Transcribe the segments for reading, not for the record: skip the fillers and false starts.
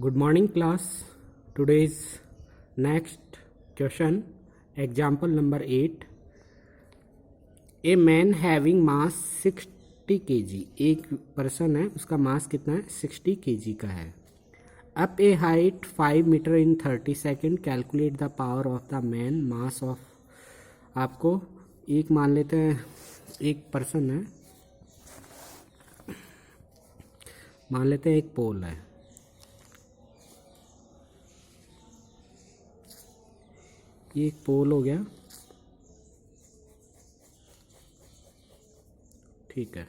Good morning class. Today's next question, example number 8. A man having mass 60 kg. एक person है, उसका मास कितना है? 60 kg का है. Up a height 5 meter in 30 seconds. Calculate the power of the man. Mass of, आपको एक मान लेते हैं, एक पर्सन है, मान लेते हैं एक पोल है. ये एक पोल हो गया, ठीक है.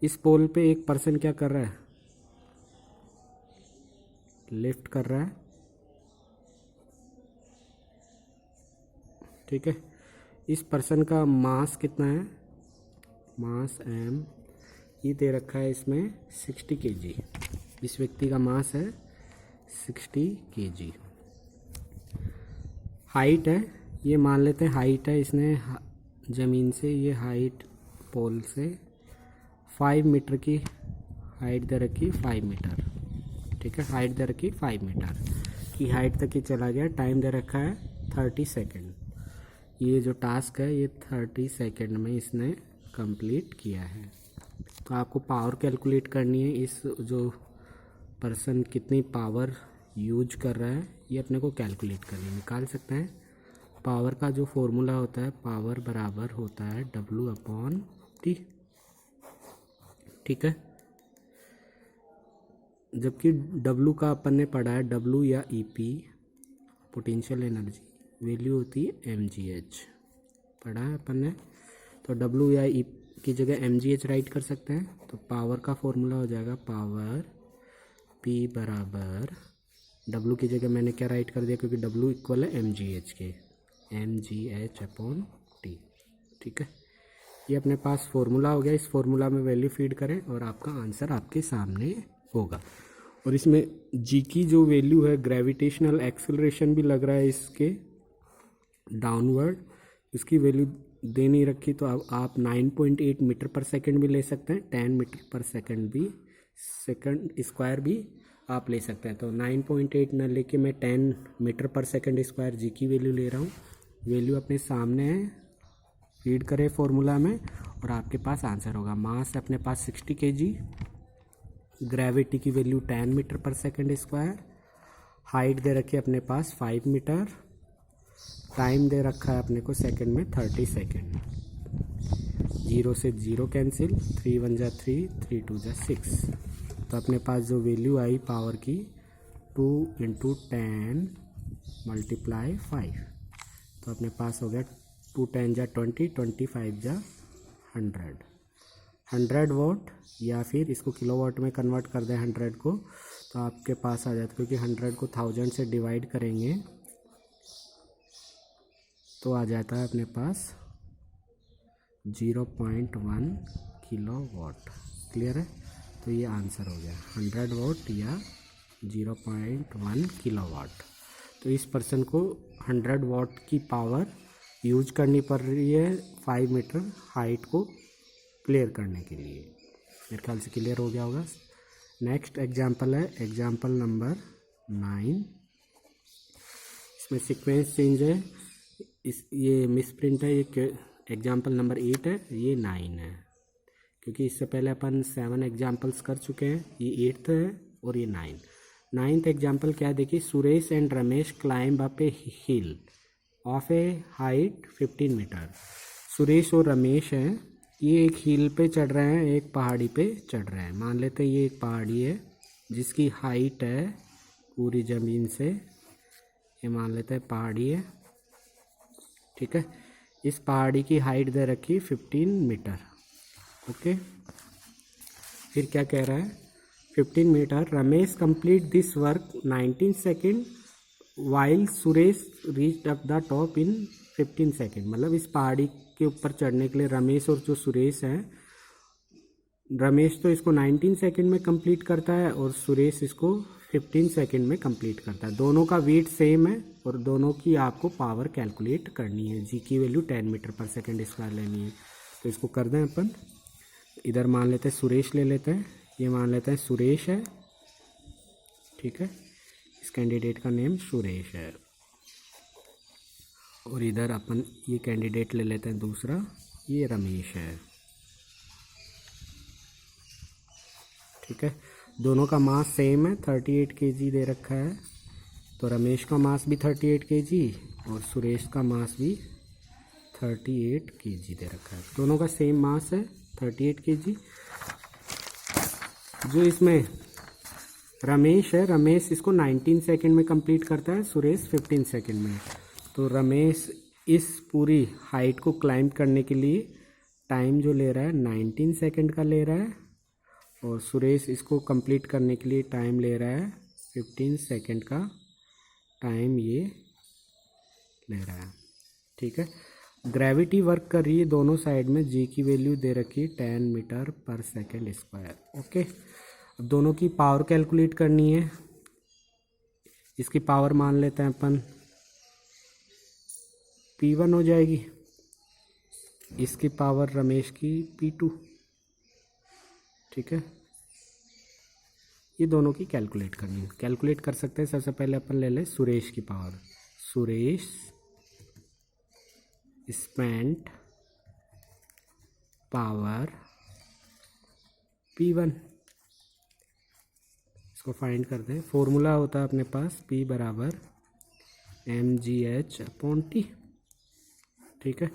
इस पोल पे एक पर्सन क्या कर रहा है? लिफ्ट कर रहा है, ठीक है. इस पर्सन का मास कितना है? मास m ये दे रखा है इसमें 60 kg. इस व्यक्ति का मास है 60 kg. हाइट है, ये मान लेते हैं हाइट है, इसने ज़मीन से, ये हाइट पोल से 5 मीटर की हाइट दे रखी, 5 मीटर, ठीक है. हाइट दे रखी 5 मीटर की हाइट तक ही चला गया. टाइम दे रखा है 30 सेकेंड. ये जो टास्क है ये 30 सेकेंड में इसने कंप्लीट किया है. तो आपको पावर कैलकुलेट करनी है. इस जो पर्सन कितनी पावर यूज कर रहा है ये अपने को कैलकुलेट करनी है. निकाल सकते हैं. पावर का जो फॉर्मूला होता है, पावर बराबर होता है W/T, ठीक है. जबकि W का अपन ने पढ़ा है, W या EP पोटेंशियल एनर्जी वैल्यू होती है mgh, पढ़ा है अपन ने. तो W या E की जगह mgh राइट कर सकते हैं. तो पावर का फॉर्मूला हो जाएगा पावर P बराबर, W की जगह मैंने क्या राइट कर दिया, क्योंकि W इक्वल है mgh के, mgh/T, ठीक है. ये अपने पास फॉर्मूला हो गया. इस फॉर्मूला में वैल्यू फीड करें और आपका आंसर आपके सामने होगा. और इसमें जी की जो वैल्यू है, ग्रेविटेशनल एक्सेलरेशन भी लग रहा है इसके डाउनवर्ड, इसकी वैल्यू दे नहीं रखी. तो अब आप 9.8 मीटर पर सेकंड भी ले सकते हैं, 10 मीटर पर सेकंड भी, सेकंड स्क्वायर भी आप ले सकते हैं. तो 9.8 न लेके मैं 10 मीटर पर सेकंड स्क्वायर जी की वैल्यू ले रहा हूँ. वैल्यू अपने सामने है, फीड करें फॉर्मूला में और आपके पास आंसर होगा. मास अपने पास 60 kg, ग्रेविटी की वैल्यू 10 मीटर पर सेकंड स्क्वायर, हाइट दे रखी है अपने पास 5 मीटर, टाइम दे रखा है अपने को सेकंड में 30 सेकंड. 0 से 0 कैंसिल, 3 1 जा 3, 3 2 जा 6. तो अपने पास जो वैल्यू आई पावर की 2 × 10 × 5, तो अपने पास हो गया 2 10 जा 20, 25 जा 100 वॉट, या फिर इसको किलोवाट में कन्वर्ट कर दें 100 को, तो आपके पास आ जाता, क्योंकि 100 को 1000 से डिवाइड करेंगे तो आ जाता है अपने पास 0.1 किलोवाट. क्लियर है. तो ये आंसर हो गया 100 वॉट या 0.1 किलोवाट. तो इस पर्सन को 100 वॉट की पावर यूज करनी पड़ रही है 5 मीटर हाइट को क्लियर करने के लिए. मेरे ख्याल से क्लियर हो गया होगा. नेक्स्ट एग्जांपल है एग्जांपल नंबर 9. इसमें सीक्वेंस चेंज है, ये मिस प्रिंट है. ये एग्जांपल नंबर 8 है, ये 9 है, क्योंकि इससे पहले अपन 7 एग्जांपल्स कर चुके हैं. ये 8th है और ये 9th एग्जांपल क्या है देखिए. Suresh and Ramesh climb up a hill of a height 15 metre. Suresh और रमेश हैं, ये एक हिल पे चढ़ रहे हैं, एक पहाड़ी पे चढ़ रहे हैं. मान लेते हैं ये एक पहाड़ी है जिसकी हाइट है पूरी ज़मीन से, ये मान लेते हैं पहाड़ी है, ठीक है. इस पहाड़ी की हाइट दे रखी 15 मीटर. ओके. फिर क्या कह रहा है, 15 metre. Ramesh complete this work 19 second while Suresh reach up the top in 15 second. मतलब इस पहाड़ी के ऊपर चढ़ने के लिए रमेश और जो सुरेश है, रमेश तो इसको 19 सेकेंड में कंप्लीट करता है और सुरेश इसको 15 सेकेंड में कंप्लीट करता है. दोनों का वेट सेम है और दोनों की आपको पावर कैलकुलेट करनी है. जी की वैल्यू 10 मीटर पर सेकंड स्क्वायर लेनी है. तो इसको कर दें अपन. इधर मान लेते हैं सुरेश ले लेते हैं, ये मान लेते हैं सुरेश है, ठीक है, इस कैंडिडेट का नेम सुरेश है। और इधर अपन ये कैंडिडेट ले लेते हैं दूसरा, ये रमेश है। ठीक है, दोनों का मास सेम है, 38 kg दे रखा है। तो रमेश का मास भी 38 kg और सुरेश का मास भी 38 kg दे रखा है। दोनों का सेम मास है 38 kg। जो इसमें रमेश है, रमेश इसको 19 सेकंड में कंप्लीट करता है, सुरेश 15 सेकंड में। तो रमेश इस पूरी हाइट को क्लाइंब करने के लिए टाइम जो ले रहा है 19 सेकंड का ले रहा है, और सुरेश इसको कंप्लीट करने के लिए टाइम ले रहा है 15 सेकंड का टाइम ये ले रहा है। ठीक है, ग्रेविटी वर्क कर रही है दोनों साइड में, जी की वैल्यू दे रखी है 10 मीटर पर सेकेंड स्क्वायर। ओके, अब दोनों की पावर कैलकुलेट करनी है। इसकी पावर मान लेते हैं अपन P1 हो जाएगी, इसकी पावर रमेश की P2। ठीक है, ये दोनों की कैलकुलेट करनी है। कैलकुलेट कर सकते हैं, सबसे पहले अपन ले लें सुरेश की power. Suresh spent power P1, इसको फाइंड करते हैं। फॉर्मूला होता है अपने पास P बराबर mgh/T। ठीक है,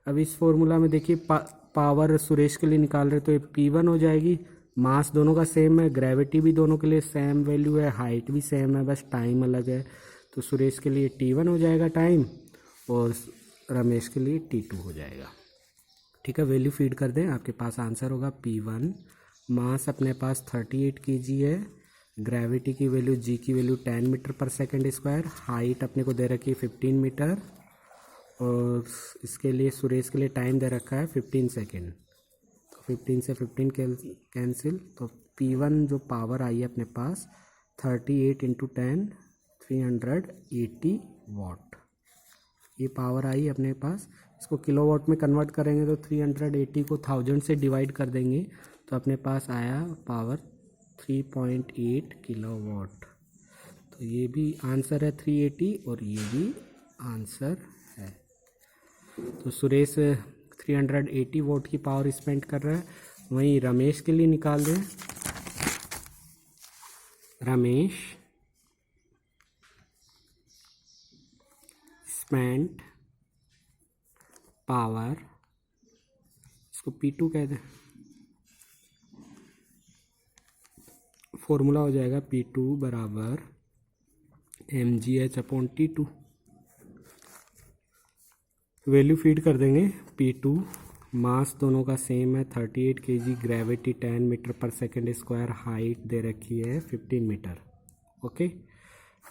अब इस फॉर्मूला में देखिए पावर सुरेश के लिए निकाल रहे तो ये P1 हो जाएगी। मास दोनों का सेम है, ग्रेविटी भी दोनों के लिए सेम वैल्यू है, हाइट भी सेम है, बस टाइम अलग है। तो सुरेश के लिए T1 हो जाएगा टाइम, और रमेश के लिए T2 हो जाएगा। ठीक है, वैल्यू फीड कर दें, आपके पास आंसर होगा P1। मास अपने पास 38 kg है, ग्रेविटी की वैल्यू जी की वैल्यू 10 मीटर पर सेकेंड स्क्वायर, हाइट अपने को दे रखी है 15 मीटर, और इसके लिए सुरेश के लिए टाइम दे रखा है 15 सेकेंड। तो 15 से 15 कैंसिल, तो P1 जो पावर आई है अपने पास 38 × 10 380 वाट, ये पावर आई अपने पास। इसको किलोवाट में कन्वर्ट करेंगे तो 380 को 1000 से डिवाइड कर देंगे तो अपने पास आया पावर 3.8 किलोवाट। तो ये भी आंसर है 380, और ये भी आंसर है। तो सुरेश 380 वाट की पावर स्पेंड कर रहा है। वहीं रमेश के लिए निकाल दें। रमेश स्पेंट पावर, इसको P2 कह दें, फॉर्मूला हो जाएगा P2 बराबर mgh/T2। वैल्यू फीड कर देंगे। P2 मास दोनों का सेम है 38 kg, ग्रेविटी 10 मीटर पर सेकेंड स्क्वायर, हाइट दे रखी है 15 मीटर। ओके,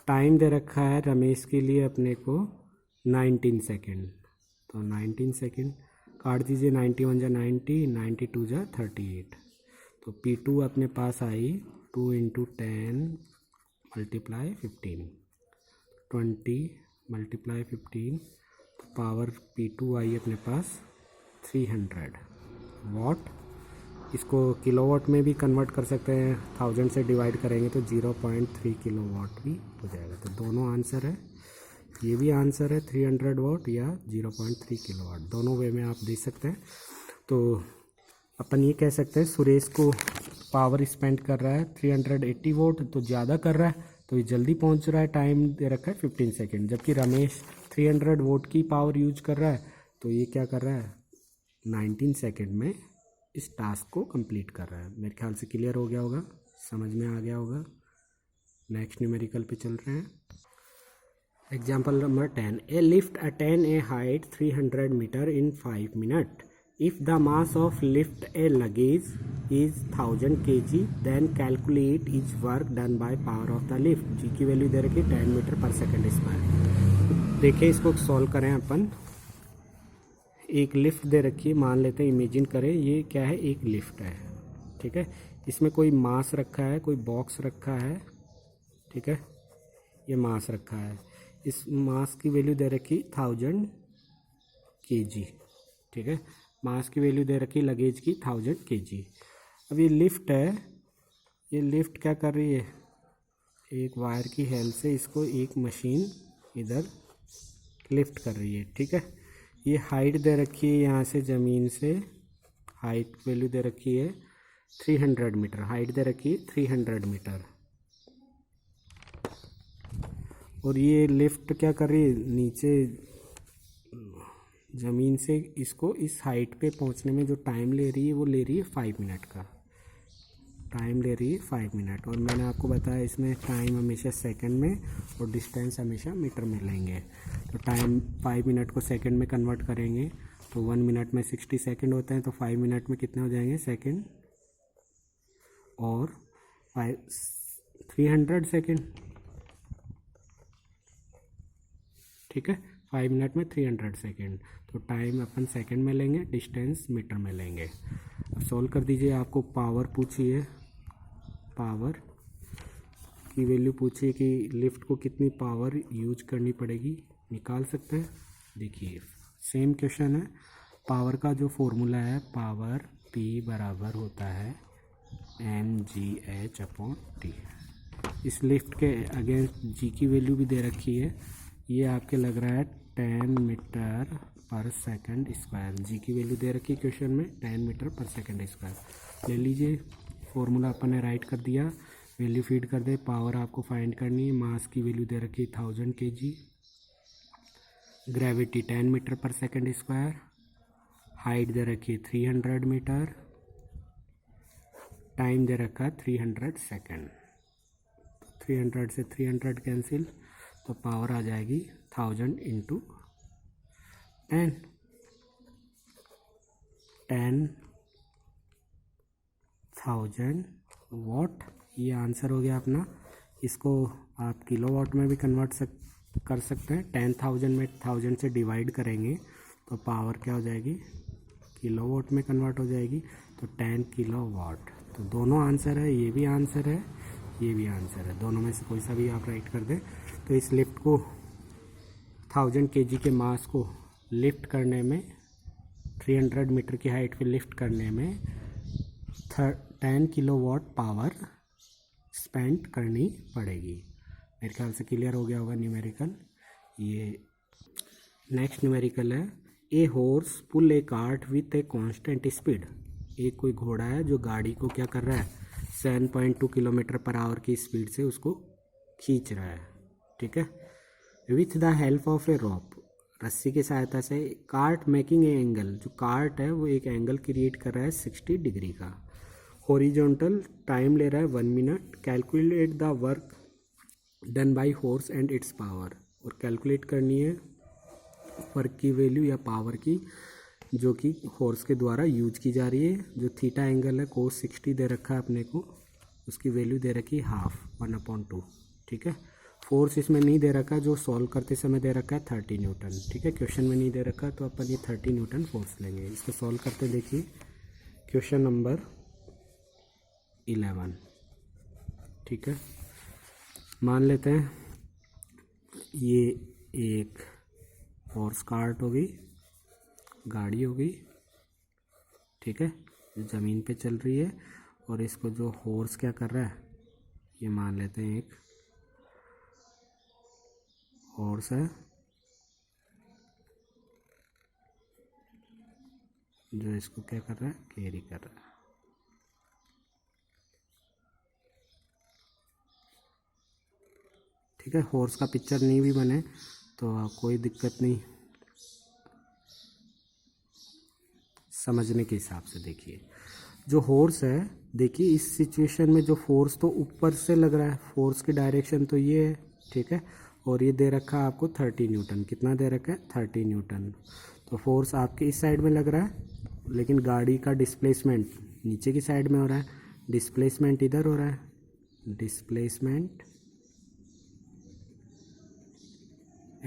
टाइम दे रखा है रमेश के लिए अपने को 19 सेकेंड। तो 19 सेकेंड काट दीजिए, 91 जा 90, 92 जा 38। तो P2 अपने पास आई 2 × 10 × 15, 20 × 15, तो पावर P2 आई अपने पास 300 वाट। इसको किलोवाट में भी कन्वर्ट कर सकते हैं, 1000 से डिवाइड करेंगे तो 0.3 किलोवाट भी हो जाएगा। तो दोनों आंसर है, ये भी आंसर है 300 वाट या 0.3 किलोवाट, दोनों वे में आप दे सकते हैं। तो अपन ये कह सकते हैं सुरेश को पावर स्पेंड कर रहा है 380 वाट, तो ज़्यादा कर रहा है, तो ये जल्दी पहुंच रहा है, टाइम दे रखा है 15 सेकेंड। जबकि रमेश 300 वाट की पावर यूज कर रहा है, तो ये क्या कर रहा है 19 सेकेंड में इस टास्क को कंप्लीट कर रहा है। मेरे ख्याल से क्लियर हो गया होगा, समझ में आ गया होगा। नेक्स्ट न्यूमेरिकल पे चल रहे हैं। Example number 10, a lift attain a height 300 metre in 5 minute. If the mass of lift a luggage is 1000 kg, then calculate each work done by power of the lift। जी की value दे रखी 10 metre पर second square. देखिए इसको solve करें अपन। एक lift दे रखी है, मान लेते हैं, इमेजिन करें ये क्या है, एक लिफ्ट है। ठीक है, इसमें कोई मास रखा है, कोई बॉक्स रखा है। ठीक है, ये मास रखा है, इस मास की वैल्यू दे रखी 1000 kg। ठीक है, मास की वैल्यू दे रखी लगेज की 1000 kg। अब ये लिफ्ट है, ये लिफ्ट क्या कर रही है, एक वायर की हेल्प से इसको एक मशीन इधर लिफ्ट कर रही है। ठीक है, ये हाइट दे रखी है यहाँ से ज़मीन से, हाइट वैल्यू दे रखी है 300 मीटर, हाइट दे रखी है 300 मीटर। और ये लिफ्ट क्या कर रही है, नीचे ज़मीन से इसको इस हाइट पे पहुंचने में जो टाइम ले रही है वो ले रही है 5 मिनट का टाइम ले रही है 5 मिनट। और मैंने आपको बताया इसमें टाइम हमेशा सेकंड में और डिस्टेंस हमेशा मीटर में लेंगे। तो टाइम 5 मिनट को सेकंड में कन्वर्ट करेंगे तो 1 मिनट में 60 सेकंड होते हैं, तो 5 मिनट में कितने हो जाएंगे सेकंड, और 300 सेकंड। ठीक है, 5 मिनट में 300 सेकंड। तो टाइम अपन सेकंड में लेंगे, डिस्टेंस मीटर में लेंगे। अब सॉल्व कर दीजिए। आपको पावर पूछी है, पावर की वैल्यू पूछी है कि लिफ्ट को कितनी पावर यूज करनी पड़ेगी, निकाल सकते हैं। देखिए सेम क्वेश्चन है। पावर का जो फॉर्मूला है, पावर P बराबर होता है mgh/T। इस लिफ्ट के अगेंस्ट जी की वैल्यू भी दे रखी है, ये आपके लग रहा है 10 मीटर पर सेकंड स्क्वायर। जी की वैल्यू दे रखी है क्वेश्चन में 10 मीटर पर सेकंड स्क्वायर। ले लीजिए, फॉर्मूला अपन ने राइट कर दिया, वैल्यू फीड कर दे। पावर आपको फाइंड करनी है, मास की वैल्यू दे रखी है 1000 kg, ग्रेविटी 10 मीटर पर सेकंड स्क्वायर, हाइट दे रखी है 300 मीटर, टाइम दे रखा है 300 सेकंड। 300 से 300 कैंसिल, तो पावर आ जाएगी 1000 इंटू 10,000 वाट। ये आंसर हो गया अपना। इसको आप किलो वाट में भी कन्वर्ट कर सकते हैं। 10,000 में 1000 से डिवाइड करेंगे तो पावर क्या हो जाएगी, किलो वाट में कन्वर्ट हो जाएगी, तो 10 किलो वाट। तो दोनों आंसर है, ये भी आंसर है, ये भी आंसर है, दोनों में से कोई सा भी आप राइट कर दें। तो इस लिफ्ट को 1000 kg के मास को लिफ्ट करने में, 300 मीटर की हाइट पे लिफ्ट करने में 10 किलो वाट पावर स्पेंड करनी पड़ेगी। मेरे ख्याल से क्लियर हो गया होगा न्यूमेरिकल। ये नेक्स्ट न्यूमेरिकल है, a horse pull a cart with a constant speed. एक कोई घोड़ा है जो गाड़ी को क्या कर रहा है, 7.2 किलोमीटर पर आवर की स्पीड से उसको खींच रहा है। ठीक है, विथ द हेल्प ऑफ ए रॉप, रस्सी की सहायता से। कार्ट मेकिंग ए एंगल, जो कार्ट है वो एक एंगल क्रिएट कर रहा है 60 डिग्री का। हॉरिजॉन्टल टाइम ले रहा है 1 minute. Calculate the work done by horse and it's power, और कैलकुलेट करनी है वर्क की वैल्यू या पावर की जो कि हॉर्स के द्वारा यूज की जा रही है। जो थीटा एंगल है cos 60 दे रखा है अपने को, उसकी वैल्यू दे रखी है हाफ 1/2। ठीक है, फोर्स इसमें नहीं दे रखा, जो सॉल्व करते समय दे रखा है 30 न्यूटन। ठीक है, क्वेश्चन में नहीं दे रखा, तो अपन ये 30 न्यूटन फोर्स लेंगे। इसको सॉल्व करते देखिए, क्वेश्चन नंबर 11। ठीक है, मान लेते हैं ये एक हॉर्स कार्ट हो गई, गाड़ी हो गई। ठीक है, ज़मीन पे चल रही है, और इसको जो हॉर्स क्या कर रहा है, ये मान लेते हैं एक हॉर्स है जो इसको क्या कर रहा है, कैरी कर रहा है। ठीक है, हॉर्स का पिक्चर नहीं भी बने तो कोई दिक्कत नहीं, समझने के हिसाब से देखिए। जो हॉर्स है, देखिए इस सिचुएशन में जो फोर्स तो ऊपर से लग रहा है, फोर्स की डायरेक्शन तो ये है। ठीक है, और ये दे रखा है आपको 30 न्यूटन। कितना दे रखा है, 30 न्यूटन। तो फोर्स आपके इस साइड में लग रहा है, लेकिन गाड़ी का डिस्प्लेसमेंट नीचे की साइड में हो रहा है, डिस्प्लेसमेंट इधर हो रहा है, डिस्प्लेसमेंट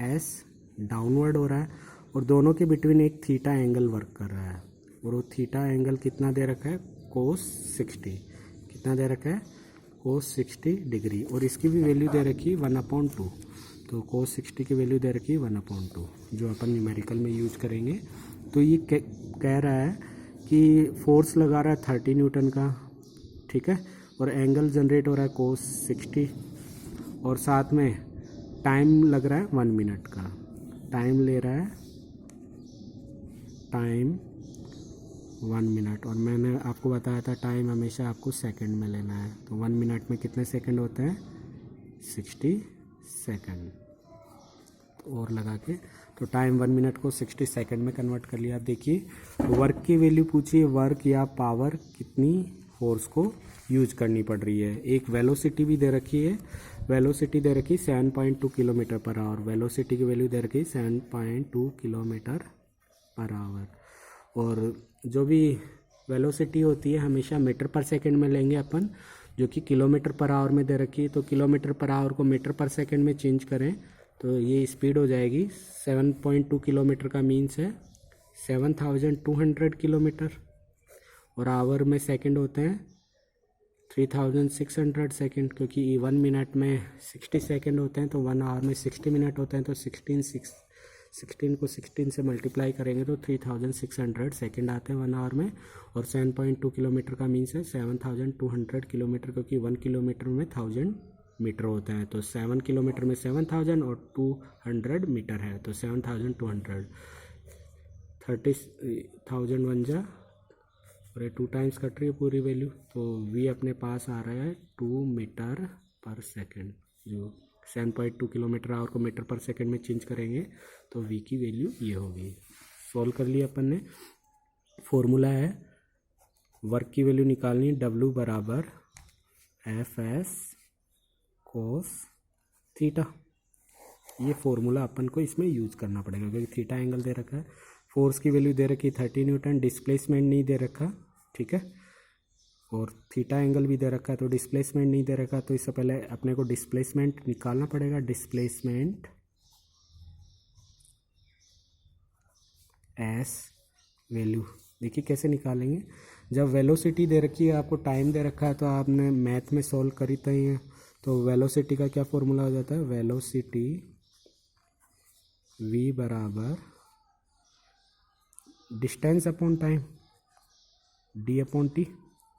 एस डाउनवर्ड हो रहा है, और दोनों के बिटवीन एक थीटा एंगल वर्क कर रहा है, और वो थीटा एंगल कितना दे रखा है, cos 60। कितना दे रखा है, cos 60 डिग्री, और इसकी भी वैल्यू दे रखी है 1/2। तो cos 60 की वैल्यू दे रखी है 1/2, जो अपन न्यूमेरिकल में यूज करेंगे। तो ये कह रहा है कि फोर्स लगा रहा है 30 न्यूटन का। ठीक है, और एंगल जनरेट हो रहा है cos 60 और साथ में टाइम लग रहा है 1 मिनट का, टाइम ले रहा है टाइम 1 मिनट, और मैंने आपको बताया था टाइम हमेशा आपको सेकंड में लेना है। तो 1 मिनट में कितने सेकंड होते हैं? 60 सेकंड। तो और लगा के तो टाइम 1 मिनट को 60 सेकंड में कन्वर्ट कर लिया। आप देखिए वर्क की वैल्यू पूछिए, वर्क या पावर कितनी फोर्स को यूज करनी पड़ रही है। एक वेलोसिटी भी दे रखी है, वेलोसिटी दे रखी 7.2 किलोमीटर पर आवर, वेलोसिटी की वैल्यू दे रखी 7.2 किलोमीटर पर आवर। और जो भी वेलोसिटी होती है हमेशा मीटर पर सेकंड में लेंगे अपन, जो कि किलोमीटर पर आवर में दे रखी है। तो किलोमीटर पर आवर को मीटर पर सेकंड में चेंज करें तो ये स्पीड हो जाएगी 7.2 किलोमीटर का मीन्स है 7200 किलोमीटर, और आवर में सेकंड होते हैं 3600 सेकंड, क्योंकि 1 मिनट में 60 सेकंड होते हैं तो 1 आवर में 60 मिनट होते हैं। तो 16 को 16 से मल्टीप्लाई करेंगे तो 3600 सेकंड आते हैं 1 आवर में। और 7.2 किलोमीटर का मीन्स है 7200 किलोमीटर, क्योंकि 1 किलोमीटर में 1000 मीटर होता है। तो 7 किलोमीटर में 7000 और 200 मीटर है, तो 7200, 30,000 बन जा, और ये 2 टाइम्स कट रही है पूरी वैल्यू। तो v अपने पास आ रहा है 2 मीटर पर सेकंड, जो 7.2 किलोमीटर आवर को मीटर पर सेकंड में चेंज करेंगे तो v की वैल्यू ये होगी। सॉल्व कर लिया अपन ने। फॉर्मूला है वर्क की वैल्यू निकालनी, w बराबर fs cos थीटा। ये फॉर्मूला अपन को इसमें यूज करना पड़ेगा क्योंकि थीटा एंगल दे रखा है। फोर्स की वैल्यू दे रखी 30 न्यूटन, डिस्प्लेसमेंट नहीं दे रखा, ठीक है, और थीटा एंगल भी दे रखा है तो डिस्प्लेसमेंट नहीं दे रखा। तो इससे पहले अपने को डिस्प्लेसमेंट निकालना पड़ेगा। डिस्प्लेसमेंट एस वैल्यू देखिए कैसे निकालेंगे। जब वेलोसिटी दे रखी है, आपको टाइम दे रखा है, तो आपने मैथ में सॉल्व करी ही है। तो वेलोसिटी का क्या फॉर्मूला हो जाता है? वेलोसिटी v बराबर distance upon time d upon T,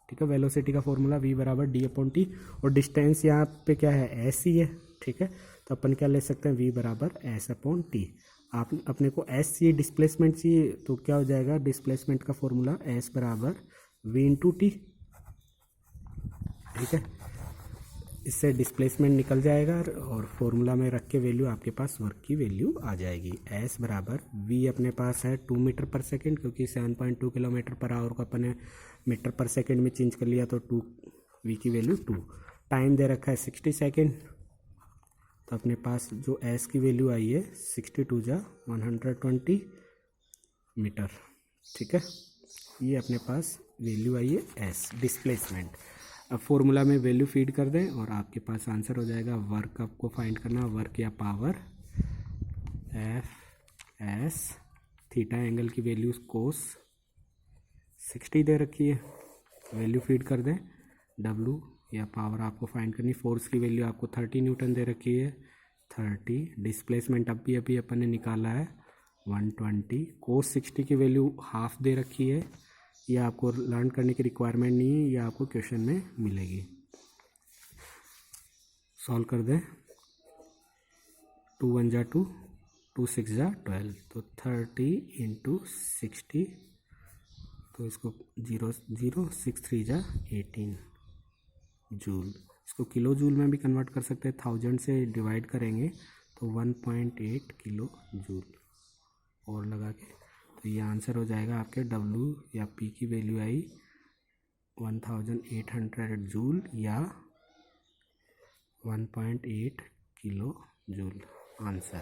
ठीक है। वेलोसिटी का फॉर्मूला v बराबर d अपॉन टी, और डिस्टेंस यहाँ पे क्या है? s ही है, ठीक है। तो अपन क्या ले सकते हैं? v बराबर s अपॉन टी। आप अपने को s चाहिए, डिस्प्लेसमेंट चाहिए, तो क्या हो जाएगा? डिस्प्लेसमेंट का फॉर्मूला s बराबर v इंटू टी, ठीक है। इससे डिस्प्लेसमेंट निकल जाएगा और फॉर्मूला में रख के वैल्यू आपके पास वर्क की वैल्यू आ जाएगी। s बराबर v अपने पास है 2 मीटर पर सेकंड, क्योंकि 7.2 किलोमीटर पर आवर को अपन ने मीटर पर सेकंड में चेंज कर लिया, तो 2 v की वैल्यू 2। टाइम दे रखा है 60 सेकंड, तो अपने पास जो s की वैल्यू आई है 62 जा 120 मीटर, ठीक है। ये अपने पास वैल्यू आई है s डिस्प्लेसमेंट। अब फॉर्मूला में वैल्यू फीड कर दें और आपके पास आंसर हो जाएगा। वर्क आपको फाइंड करना, वर्क या power F S, theta angle की वैल्यू कोस 60 दे रखी है, वैल्यू फीड कर दें। डब्लू या पावर आपको फाइंड करनी, फोर्स की वैल्यू आपको 30 न्यूटन दे रखी है 30, डिस्प्लेसमेंट अभी अपन ने निकाला है 120, कोस 60 की वैल्यू हाफ दे रखी है। ये आपको लर्न करने की रिक्वायरमेंट नहीं है, ये आपको क्वेश्चन में मिलेगी। सॉल्व कर दें। 2 1 जा 2, 2 6 जा 12, तो 30 इंटू 60, तो इसको 0 0 6 3 जा 18 जूल। इसको किलो जूल में भी कन्वर्ट कर सकते हैं, 1000 से डिवाइड करेंगे तो 1.8 किलो जूल, और लगा के तो ये आंसर हो जाएगा आपके W या P की वैल्यू आई 1800 जूल या 1.8 किलो जूल आंसर,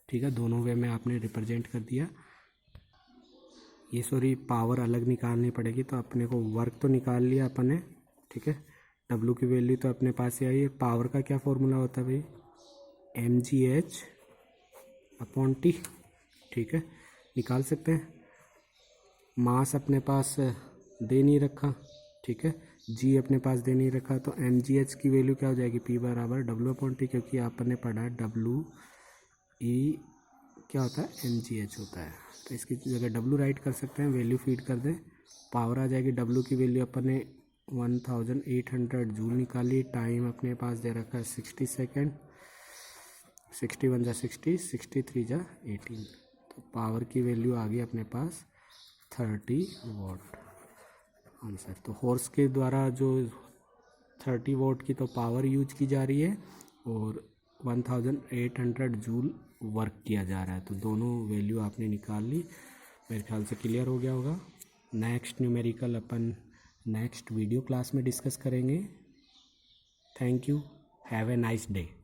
ठीक है। दोनों वे में आपने रिप्रेजेंट कर दिया। ये सॉरी पावर अलग निकालनी पड़ेगी, तो अपने को वर्क तो निकाल लिया अपन ने, ठीक है। W की वैल्यू तो अपने पास ही आई है। पावर का क्या फॉर्मूला होता है भाई? mgh अपॉन टी, ठीक है, निकाल सकते हैं। मास अपने पास दे नहीं रखा, ठीक है, g अपने पास दे नहीं रखा, तो mgh की वैल्यू क्या हो जाएगी? P बराबर W अपॉन टी, क्योंकि आपने पढ़ा है W E क्या होता है? mgh होता है, तो इसकी जगह W राइट कर सकते हैं। वैल्यू फीड कर दें, पावर आ जाएगी। W की वैल्यू अपन ने 1800 जूल निकाली। टाइम अपने पास दे रखा है 60 सेकेंड। 61 जा 60, 63 जा 18, तो पावर की वैल्यू आ गई अपने पास 30 वॉट आंसर। तो हॉर्स के द्वारा जो 30 वॉट की तो पावर यूज की जा रही है और 1800 जूल वर्क किया जा रहा है, तो दोनों वैल्यू आपने निकाल ली। मेरे ख्याल से क्लियर हो गया होगा। नेक्स्ट न्यूमेरिकल अपन नेक्स्ट वीडियो क्लास में डिस्कस करेंगे। Thank you, have a nice day.